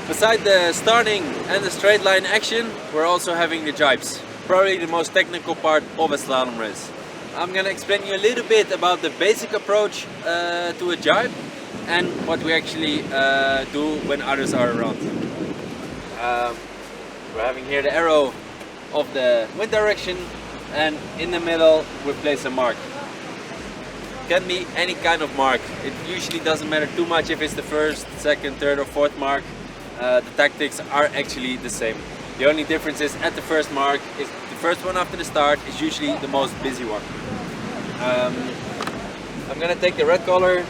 Beside the starting and the straight line action, we're also having the jibes. Probably the most technical part of a slalom race. I'm gonna explain you a little bit about the basic approach to a jibe and what we actually do when others are around. We're having here the arrow of the wind direction, and in the middle we place a mark. Can be any kind of mark. It usually doesn't matter too much if it's the first, second, third or fourth mark. The tactics are actually the same. The only difference is at the first mark, is the first one after the start is usually the most busy one. I'm gonna take the red color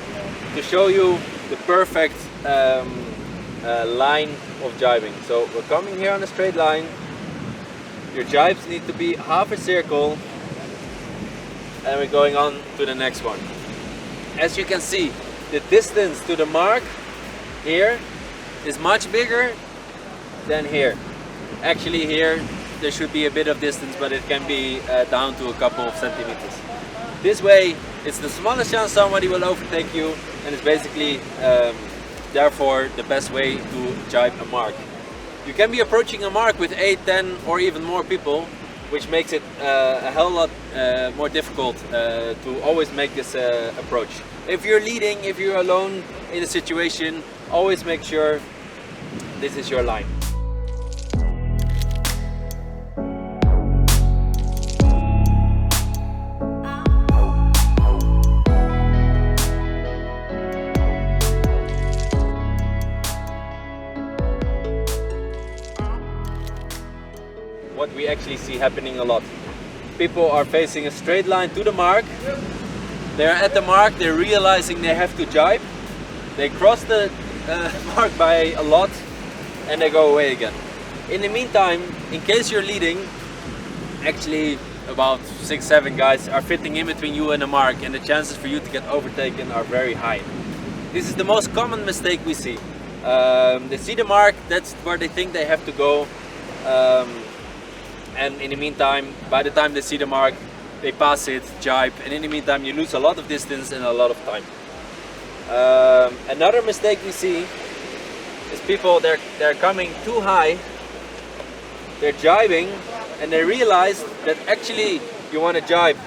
to show you the perfect line of jibing. So we're coming here on a straight line. Your jibes need to be half a circle, and we're going on to the next one. As you can see, the distance to the mark here is much bigger than here. Actually here there should be a bit of distance, but it can be down to a couple of centimeters. This way it's the smallest chance somebody will overtake you, and it's basically therefore the best way to jibe a mark. You can be approaching a mark with 8, 10 or even more people, which makes it a hell lot more difficult to always make this approach. If you're leading, if you're alone in a situation, always make sure this is your line. What we actually see happening a lot. People are facing a straight line to the mark. They're at the mark, they're realizing they have to jibe. They cross the mark by a lot and they go away again. In the meantime, in case you're leading, actually about 6-7 guys are fitting in between you and the mark, and the chances for you to get overtaken are very high. This is the most common mistake we see. They see the mark, that's where they think they have to go. And in the meantime, by the time they see the mark, they pass it, jibe, and in the meantime you lose a lot of distance and a lot of time. Another mistake we see is people, they're coming too high, they're jibing, and they realize that actually you want to jibe,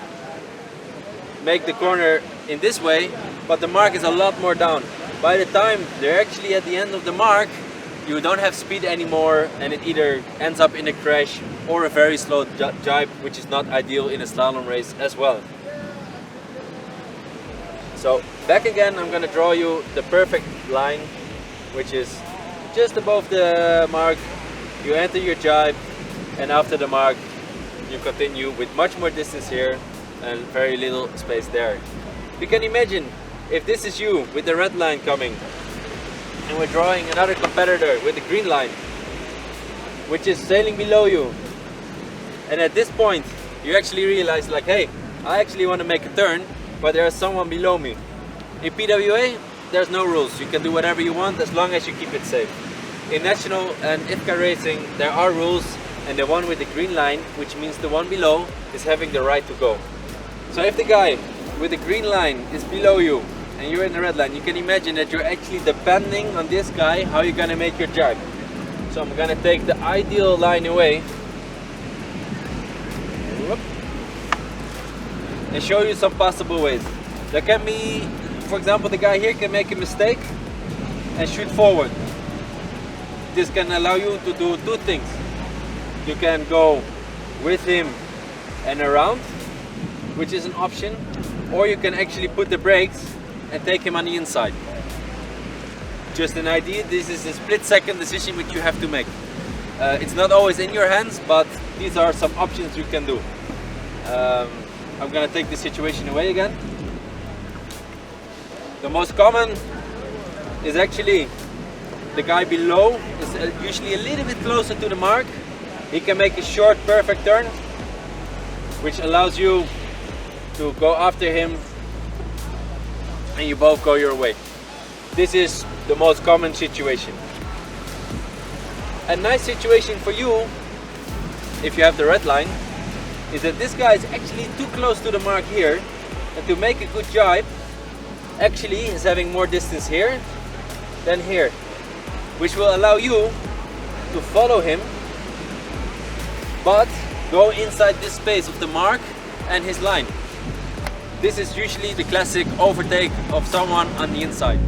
make the corner in this way, but the mark is a lot more down. By the time they're actually at the end of the mark, you don't have speed anymore, and it either ends up in a crash or a very slow jibe, which is not ideal in a slalom race as well. So back again, I'm going to draw you the perfect line, which is just above the mark. You enter your jibe, and after the mark you continue with much more distance here and very little space there. You can imagine if this is you with the red line coming, and we're drawing another competitor with the green line, which is sailing below you, and at this point you actually realize, like, hey, I actually want to make a turn, but there's someone below me. In PWA there's no rules, you can do whatever you want as long as you keep it safe. In national and IFCA racing there are rules, and the one with the green line, which means the one below, is having the right to go. So if the guy with the green line is below you and you're in the red line, you can imagine that you're actually depending on this guy how you're gonna make your jibe. So I'm gonna take the ideal line away and show you some possible ways. There can be, for example, the guy here can make a mistake and shoot forward. This can allow you to do two things. You can go with him and around, which is an option, or you can actually put the brakes and take him on the inside. Just an idea, this is a split-second decision which you have to make. It's not always in your hands, but these are some options you can do. I'm gonna take the situation away again. The most common is actually the guy below is usually a little bit closer to the mark. He can make a short perfect turn, which allows you to go after him and you both go your way. This is the most common situation. A nice situation for you, if you have the red line, is that this guy is actually too close to the mark here, and to make a good jibe actually is having more distance here than here, which will allow you to follow him, but go inside this space of the mark and his line. This is usually the classic overtake of someone on the inside.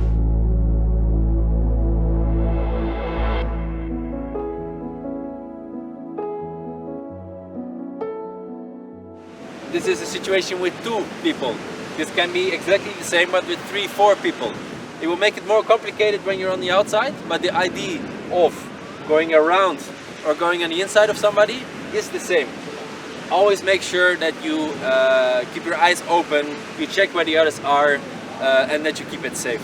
This is a situation with 2 people. This can be exactly the same, but with 3, 4 people. It will make it more complicated when you're on the outside, but the idea of going around or going on the inside of somebody is the same. Always make sure that you keep your eyes open, you check where the others are, and that you keep it safe.